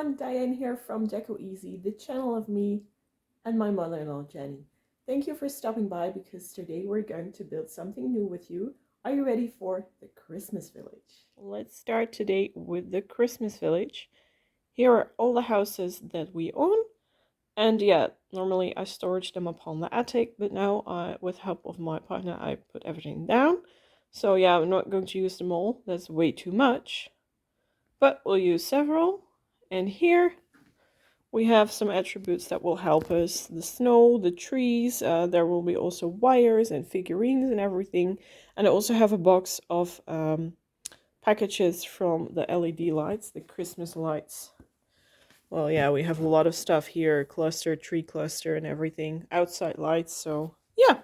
everyone, Dyanne here from decoeasy, the channel of me and my mother-in-law Janny. Thank you for stopping by because today we're going to build something new with you. Are you ready for the Christmas village? Let's start today with the Christmas village. Here are all the houses that we own. And yeah, normally I storage them upon the attic, but now with help of my partner I put everything down. So yeah, I'm not going to use them all, that's way too much. But we'll use several. And here we have some attributes that will help us. The snow, the trees, there will be also wires and figurines and everything. And I also have a box of packages from the LED lights, the Christmas lights. Well, yeah, we have a lot of stuff here, cluster, tree cluster and everything, outside lights, so yeah.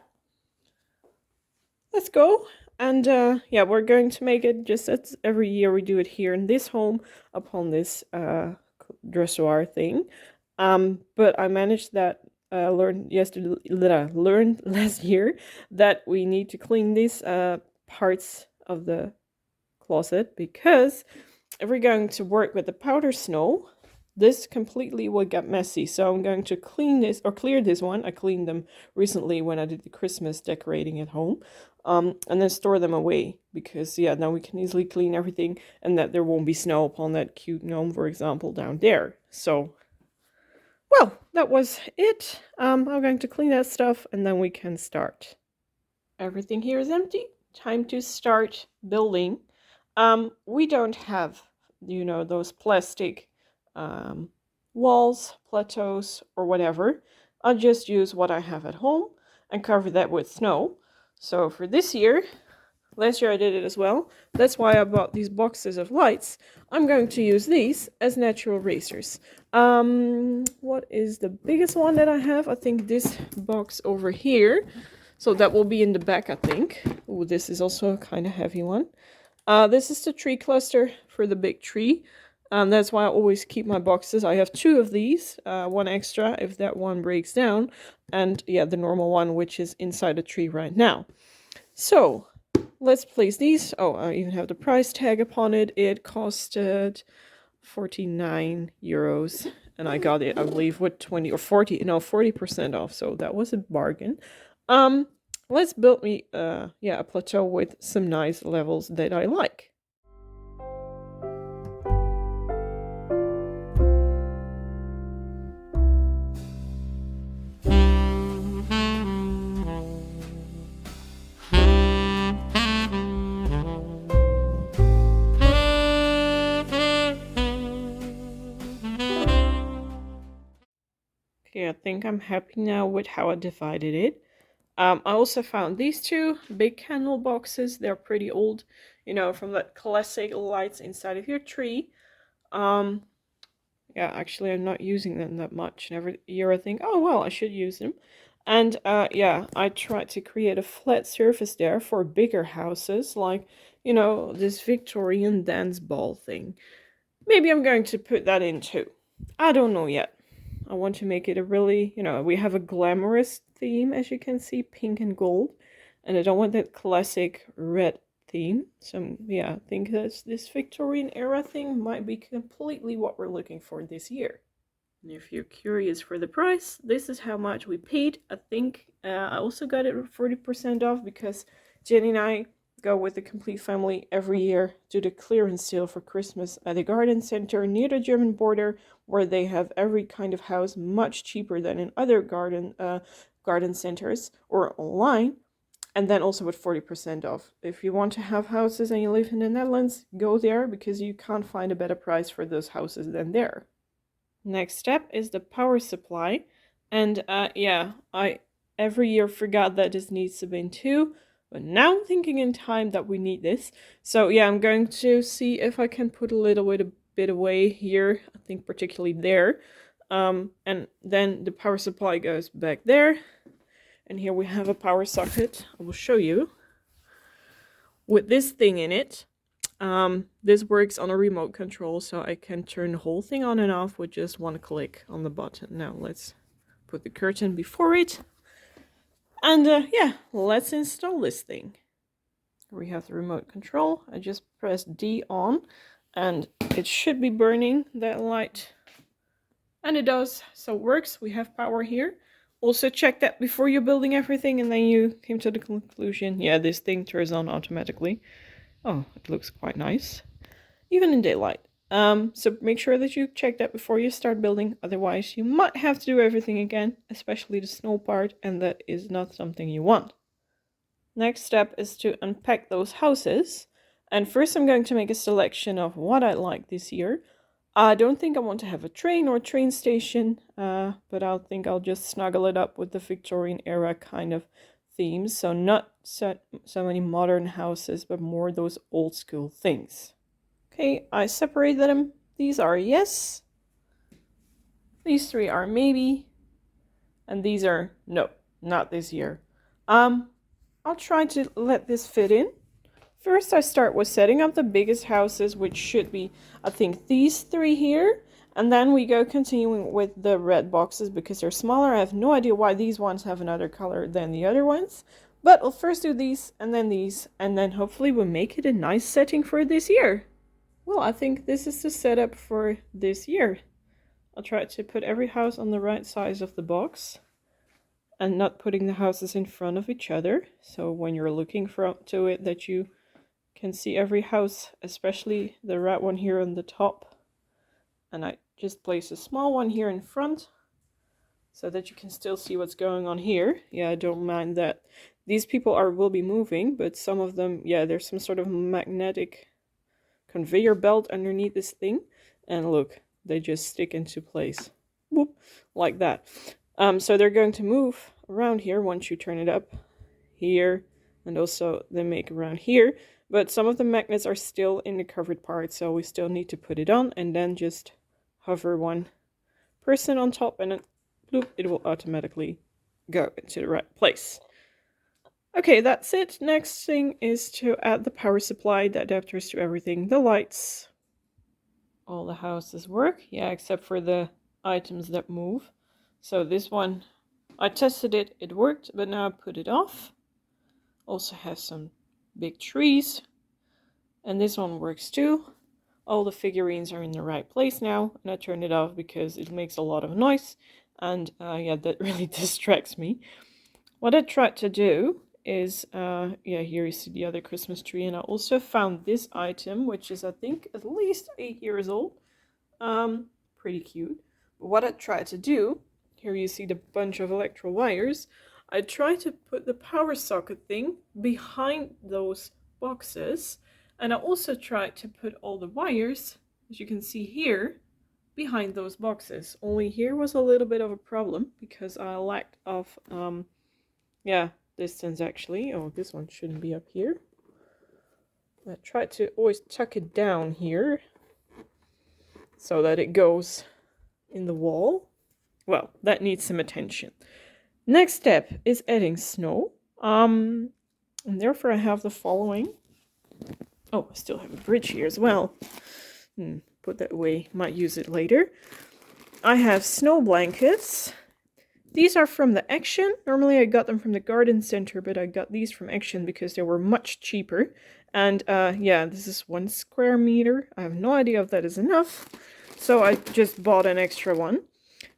Let's go. And yeah, we're going to make it just as every year we do it here in this home upon this dressoir thing. But I managed that learned last year that we need to clean these parts of the closet because if we're going to work with the powder snow, this completely will get messy. So I'm going to clean this or clear this one. I cleaned them recently when I did the Christmas decorating at home. And then store them away because yeah, now we can easily clean everything and that there won't be snow upon that cute gnome, for example, down there. So, well, that was it. I'm going to clean that stuff and then we can start. Everything here is empty. Time to start building. We don't have, you know, those plastic walls, plateaus, or whatever. I'll just use what I have at home and cover that with snow. So for this year, last year I did it as well. That's why I bought these boxes of lights. I'm going to use these as natural erasers. What is the biggest one that I have? I think this box over here. So that will be in the back, I think. Oh, this is also a kind of heavy one. This is the tree cluster for the big tree. That's why I always keep my boxes. I have two of these, one extra if that one breaks down. And yeah, the normal one, which is inside the tree right now. So let's place these. Oh, I even have the price tag upon it. It costed 49 euros. And I got it, I believe, with 40% off. So that was a bargain. Let's build me, a plateau with some nice levels that I like. Okay, I think I'm happy now with how I divided it. I also found these two big candle boxes. They're pretty old, you know, from that classic lights inside of your tree. Yeah, actually I'm not using them that much. And every year I think, oh well, I should use them. And yeah, I tried to create a flat surface there for bigger houses, like, you know, this Victorian dance ball thing. Maybe I'm going to put that in too. I don't know yet. I want to make it a really, you know, we have a glamorous theme, as you can see, pink and gold. And I don't want that classic red theme. So, yeah, I think that this Victorian era thing might be completely what we're looking for this year. And if you're curious for the price, this is how much we paid. I think I also got it 40% off because Jenny and I go with the complete family every year to the clearance sale for Christmas at the garden center near the German border, where they have every kind of house much cheaper than in other garden centers or online, and then also with 40% off. If you want to have houses and you live in the Netherlands, go there because you can't find a better price for those houses than there. Next step is the power supply, and yeah, I every year forgot that this needs to be in two. But now I'm thinking in time that we need this. So yeah, I'm going to see if I can put a little bit away here. I think particularly there. And then the power supply goes back there. And here we have a power socket. I will show you. With this thing in it. This works on a remote control, so I can turn the whole thing on and off with just one click on the button. Now let's put the curtain before it. And yeah, let's install this thing. We have the remote control. I just press D on and it should be burning that light And it does, so it works. We have power here. Also check that before you're building everything and then you came to the conclusion, yeah, this thing turns on automatically. Oh, it looks quite nice, even in daylight. So make sure that you check that before you start building, otherwise you might have to do everything again, especially the snow part, and that is not something you want. Next step is to unpack those houses, and first I'm going to make a selection of what I like this year. I don't think I want to have a train or train station, but I think I'll just snuggle it up with the Victorian era kind of themes. So not so many modern houses, but more those old school things. Okay, I separated them. These are yes. These three are maybe. And these are no, not this year. I'll try to let this fit in. First, I start with setting up the biggest houses, which should be, I think, these three here. And then we go continuing with the red boxes because they're smaller. I have no idea why these ones have another color than the other ones. But we'll first do these, and then hopefully we'll make it a nice setting for this year. Well, I think this is the setup for this year. I'll try to put every house on the right size of the box and not putting the houses in front of each other. So when you're looking to it, that you can see every house, especially the red one here on the top. And I just place a small one here in front so that you can still see what's going on here. Yeah, I don't mind that. These people will be moving, but some of them, yeah, there's some sort of magnetic conveyor belt underneath this thing. And look, they just stick into place. Whoop, like that. So they're going to move around here once you turn it up here, and also they make around here. But some of the magnets are still in the covered part, so we still need to put it on and then just hover one person on top and then bloop, it will automatically go into the right place. Okay, that's it. Next thing is to add the power supply, the adapters to everything, the lights. All the houses work, yeah, except for the items that move. So this one, I tested it, it worked, but now I put it off. Also has some big trees. And this one works too. All the figurines are in the right place now, and I turned it off because it makes a lot of noise. And yeah, that really distracts me. What I tried to do is, yeah, here you see the other Christmas tree, and I also found this item, which is I think at least 8 years old. Pretty cute. But what I tried to do, here you see the bunch of electro wires. I tried to put the power socket thing behind those boxes, and I also tried to put all the wires, as you can see here, behind those boxes. Only here was a little bit of a problem because I lacked of, yeah, distance actually. Oh, this one shouldn't be up here. I tried to always tuck it down here so that it goes in the wall. Well, that needs some attention. Next step is adding snow. And therefore I have the following. Oh, I still have a bridge here as well. Put that away, might use it later. I have snow blankets. These are from the Action. Normally I got them from the garden center, but I got these from Action because they were much cheaper. And yeah, this is 1 square meter. I have no idea if that is enough. So I just bought an extra one.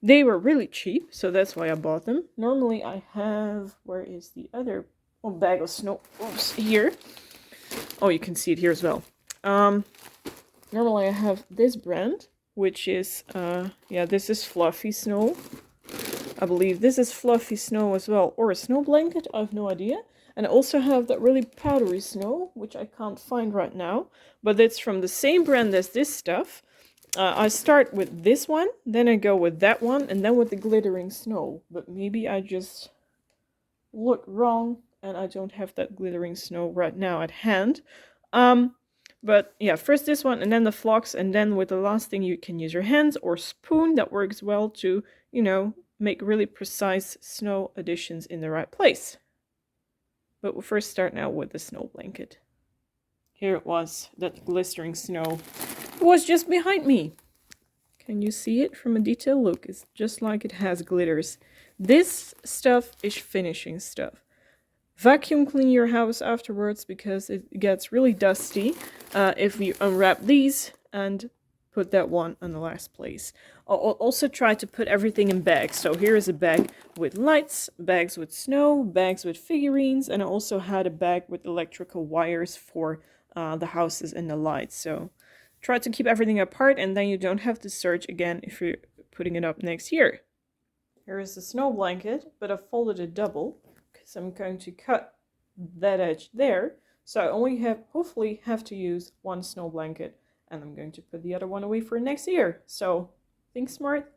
They were really cheap, so that's why I bought them. Normally I have, where is the other bag of snow? Oops, here. Oh, you can see it here as well. Normally I have this brand, which is, yeah, this is Fluffy Snow. I believe this is Fluffy Snow as well, or a snow blanket, I have no idea. And I also have that really powdery snow, which I can't find right now, but it's from the same brand as this stuff. I start with this one, then I go with that one, and then with the glittering snow. But maybe I just look wrong, and I don't have that glittering snow right now at hand. But yeah, first this one, and then the flocks, and then with the last thing you can use your hands or spoon. That works well to, you know, make really precise snow additions in the right place. But we'll first start now with the snow blanket. Here it was, that glistering snow was just behind me. Can you see it from a detail look? It's just like it has glitters. This stuff is finishing stuff. Vacuum clean your house afterwards because it gets really dusty if you unwrap these and put that one on the last place. I'll also try to put everything in bags. So here is a bag with lights, bags with snow, bags with figurines, and I also had a bag with electrical wires for the houses and the lights. So try to keep everything apart, and then you don't have to search again if you're putting it up next year. Here is the snow blanket, but I folded it double because I'm going to cut that edge there. So I only hopefully have to use one snow blanket, and I'm going to put the other one away for next year. So think smart.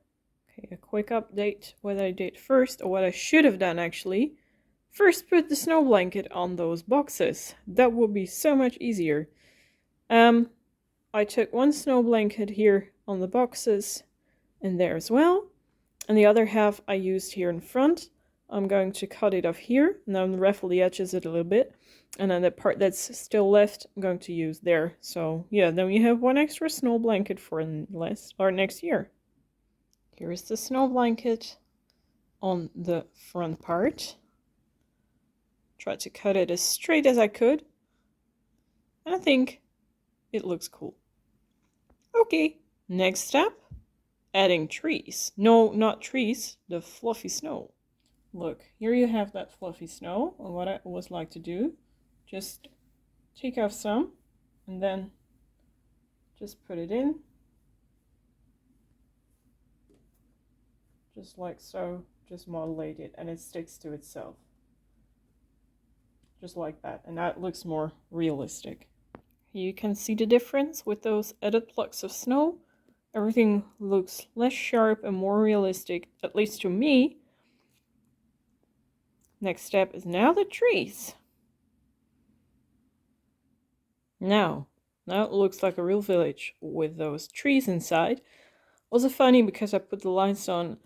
Okay, a quick update what I did first, or what I should have done actually. First put the snow blanket on those boxes. That would be so much easier. I took one snow blanket here on the boxes and there as well. And the other half I used here in front. I'm going to cut it off here. Now I'm ruffle the edges a little bit. And then the part that's still left, I'm going to use there. So yeah, then we have one extra snow blanket for next year. Here is the snow blanket on the front part. Try to cut it as straight as I could. And I think it looks cool. Okay, next step, adding trees. No, not trees, the fluffy snow. Look, here you have that fluffy snow. And what I always like to do, just take off some and then just put it in. Just like so, just modulate it and it sticks to itself. Just like that, and that looks more realistic. You can see the difference with those added blocks of snow. Everything looks less sharp and more realistic, at least to me. Next step is now the trees. Now it looks like a real village with those trees inside. Also funny because I put the lights on.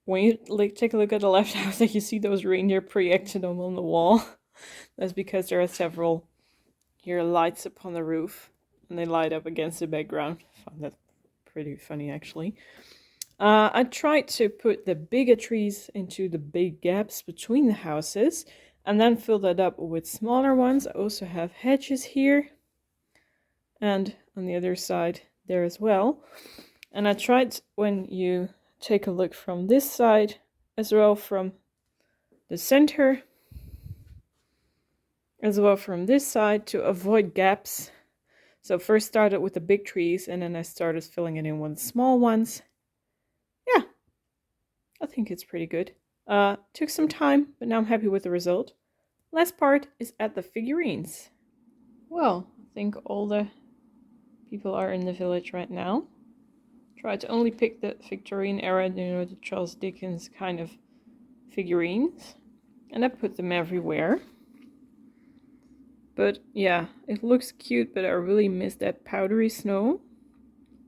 When you take a look at the left house, you see those reindeer projected on the wall. That's because there are several here lights upon the roof, and they light up against the background. I find that pretty funny, actually. I tried to put the bigger trees into the big gaps between the houses, and then fill that up with smaller ones. I also have hedges here, and on the other side there as well. And I tried, when you take a look from this side as well, from the center as well from this side, to avoid gaps. So first started with the big trees, and then I started filling it in with the small ones. Yeah, I think it's pretty good. Took some time, but now I'm happy with the result. Last part is add the figurines. Well, I think all the people are in the village right now. Try to only pick the Victorian era, the Charles Dickens kind of figurines. And I put them everywhere. But yeah, it looks cute, but I really miss that powdery snow.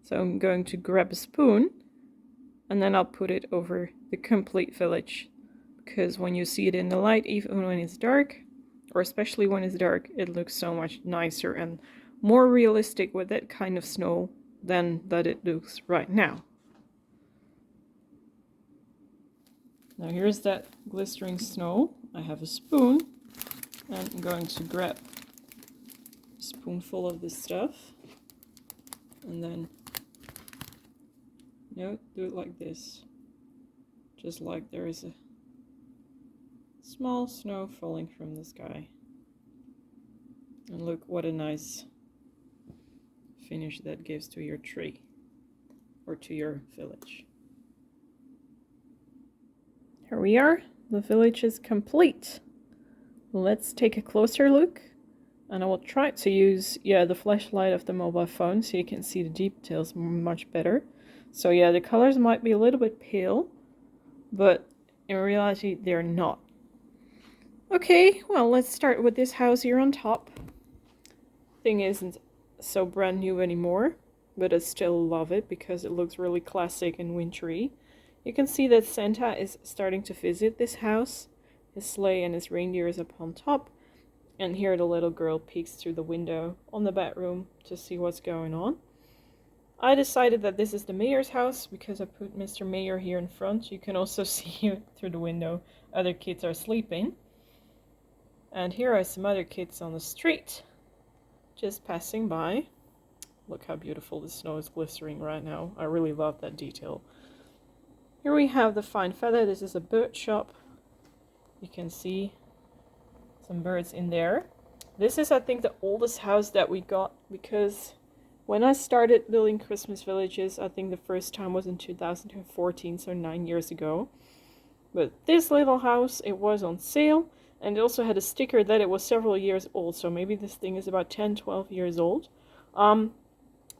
So I'm going to grab a spoon and then I'll put it over the complete village. Because when you see it in the light, even when it's dark, or especially when it's dark, it looks so much nicer and more realistic with that kind of snow than that it looks right now. Now here's that glistering snow. I have a spoon and I'm going to grab a spoonful of this stuff and then do it like this, just like there is a small snow falling from the sky. And look what a nice finish that gives to your tree or to your village. Here we are, the village is complete. Let's take a closer look, and I will try to use the flashlight of the mobile phone so you can see the details much better. So yeah, the colors might be a little bit pale, but in reality they're not. Okay, well, let's start with this house here on top. Thing isn't so brand new anymore, but I still love it because it looks really classic and wintry. You can see that Santa is starting to visit this house. His sleigh and his reindeer is up on top, and here the little girl peeks through the window on the bedroom to see what's going on. I decided that this is the mayor's house because I put Mr. Mayor here in front. You can also see through the window other kids are sleeping. And here are some other kids on the street just passing by. Look how beautiful the snow is glistering right now. I really love that detail. Here we have the fine feather. This is a bird shop. You can see some birds in there. This is, I think, the oldest house that we got, because when I started building Christmas villages, I think the first time was in 2014, so 9 years ago. But this little house, it was on sale, and it also had a sticker that it was several years old, so maybe this thing is about 10, 12 years old.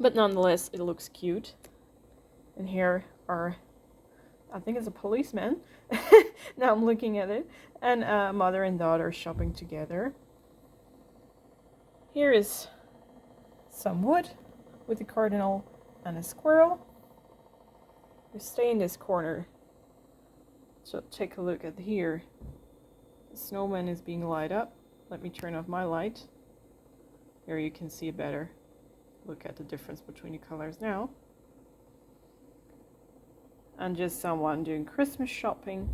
But nonetheless, it looks cute. And here are, I think it's a policeman. Now I'm looking at it. And mother and daughter shopping together. Here is some wood with a cardinal and a squirrel. We stay in this corner. So take a look at here. The snowman is being lighted up. Let me turn off my light. Here you can see it better. Look at the difference between the colors now. And just someone doing Christmas shopping.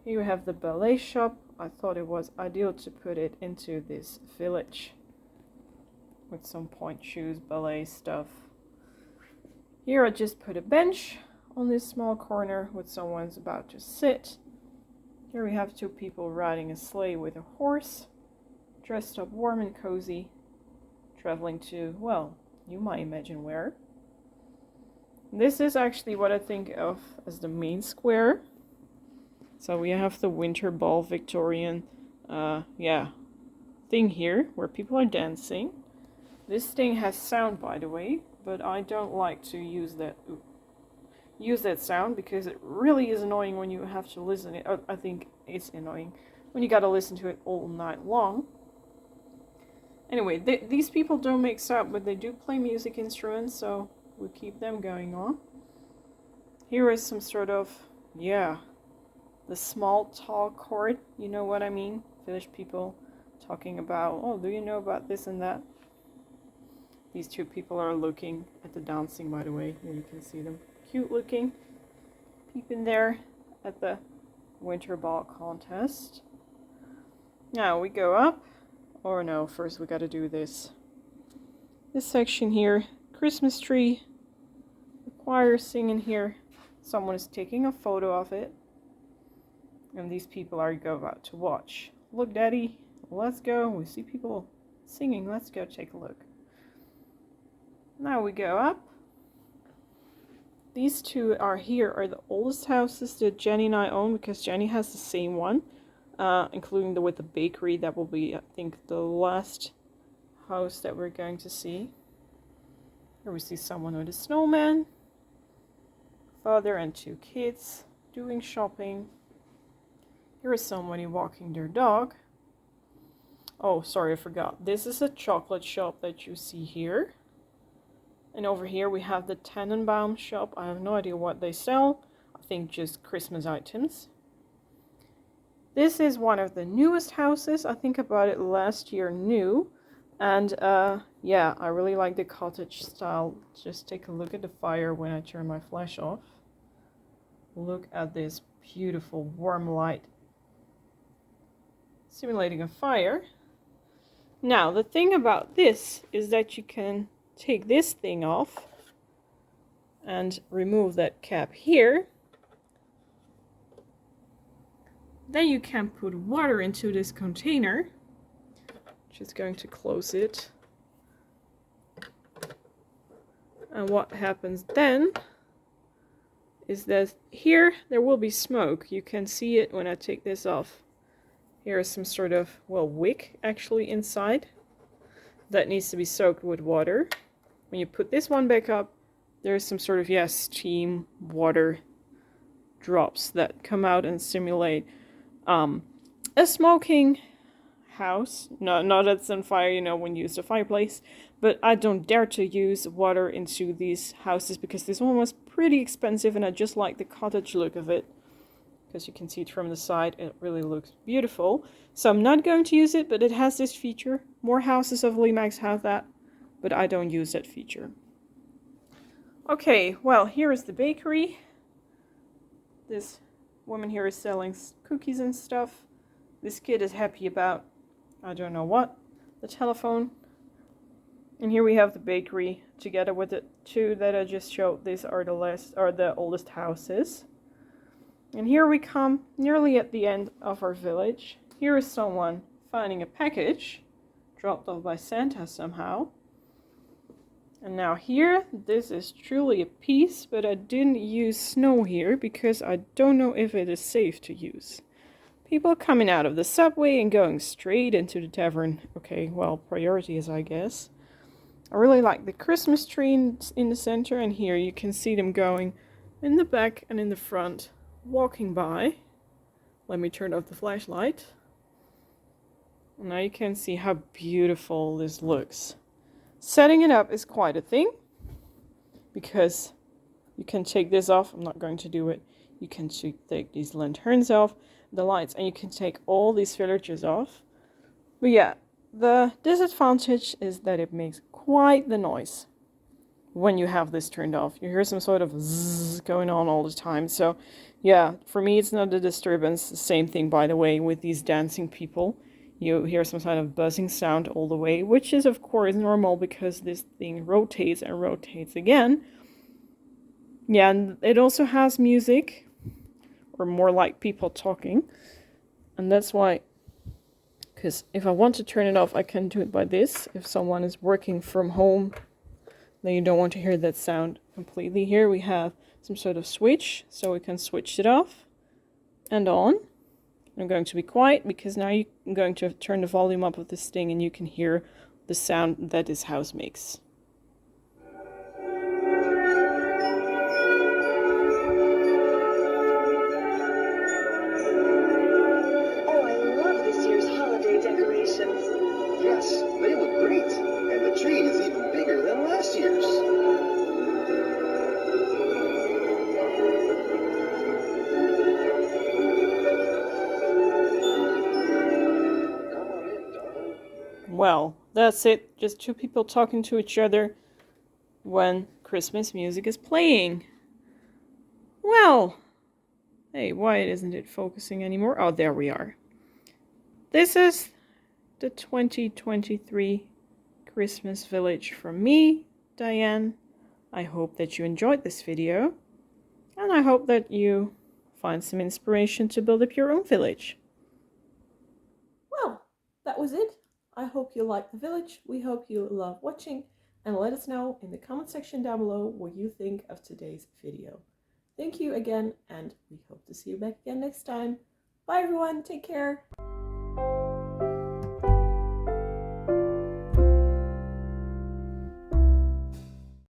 Here you have the ballet shop. I thought it was ideal to put it into this village with some point shoes, ballet stuff. Here I just put a bench on this small corner with someone's about to sit. Here we have two people riding a sleigh with a horse, dressed up warm and cozy, traveling to, well, you might imagine where. This is actually what I think of as the main square. So we have the winter ball Victorian thing here where people are dancing. This thing has sound, by the way, but I don't like to use that sound because it really is annoying when you have to listen. I think it's annoying when you gotta listen to it all night long. Anyway, these people don't make sound, but they do play music instruments, so we'll keep them going on. Here is some sort of, the small talk court, you know what I mean? Village people talking about, oh, do you know about this and that? These two people are looking at the dancing, by the way. Here you can see them. Cute looking. Peeping there at the winter ball contest. Now we go up. Or no, first we gotta do this. This section here. Christmas tree. The choir singing here. Someone is taking a photo of it. And these people are about to watch. Look, Daddy. Let's go. We see people singing. Let's go take a look. Now we go up. These two are the oldest houses that Janny and I own, because Janny has the same one, including with the bakery. That will be, I think, the last house that we're going to see. Here we see someone with a snowman, father and two kids doing shopping. Here is somebody walking their dog. Oh, sorry, I forgot. This is a chocolate shop that you see here. And over here we have the Tannenbaum shop. I have no idea what they sell. I think just Christmas items. This is one of the newest houses. I think I bought it last year new. And I really like the cottage style. Just take a look at the fire when I turn my flash off. Look at this beautiful warm light simulating a fire. Now, the thing about this is that you can take this thing off and remove that cap here. Then you can put water into this container. Just going to close it. And what happens then is that here there will be smoke. You can see it when I take this off. Here is some sort of, wick actually inside that needs to be soaked with water. When you put this one back up, there's some sort of, steam, water drops that come out and simulate a smoking house. Not that it's on fire, when you use the fireplace. But I don't dare to use water into these houses because this one was pretty expensive and I just like the cottage look of it. Because you can see it from the side, it really looks beautiful. So I'm not going to use it, but it has this feature. More houses of Lemax have that, but I don't use that feature. Okay, well, here is the bakery. This woman here is selling cookies and stuff. This kid is happy about, I don't know what, the telephone. And here we have the bakery together with the two that I just showed. These are the oldest houses. And here we come nearly at the end of our village. Here is someone finding a package dropped off by Santa somehow. And now here, this is truly a piece, but I didn't use snow here because I don't know if it is safe to use. People coming out of the subway and going straight into the tavern. Okay, well, priorities, I guess. I really like the Christmas tree in the center, and here you can see them going in the back and in the front, walking by. Let me turn off the flashlight. Now you can see how beautiful this looks. Setting it up is quite a thing, because you can take this off. I'm not going to do it. You can take these lanterns off, the lights, and you can take all these villagers off. But yeah, the disadvantage is that it makes quite the noise when you have this turned off. You hear some sort of zzz going on all the time. So yeah, for me it's not a disturbance. Same thing, by the way, with these dancing people. You hear some kind of buzzing sound all the way, which is of course normal because this thing rotates and rotates again. Yeah, and it also has music, or more like people talking. And that's why, because if I want to turn it off, I can do it by this. If someone is working from home, then you don't want to hear that sound completely. Here we have some sort of switch, so we can switch it off and on. I'm going to be quiet because now I'm going to turn the volume up of this thing and you can hear the sound that this house makes. Oh, I love this year's holiday decorations. Yes, they look great. And the tree is even bigger than last year's. Well, that's it. Just two people talking to each other when Christmas music is playing. Well, hey, why isn't it focusing anymore? Oh, there we are. This is the 2023 Christmas village from me, Dyanne. I hope that you enjoyed this video, and I hope that you find some inspiration to build up your own village. Well, that was it. I hope you liked the village. We hope you love watching, and let us know in the comment section down below what you think of today's video. Thank you again, and we hope to see you back again next time. Bye everyone, take care.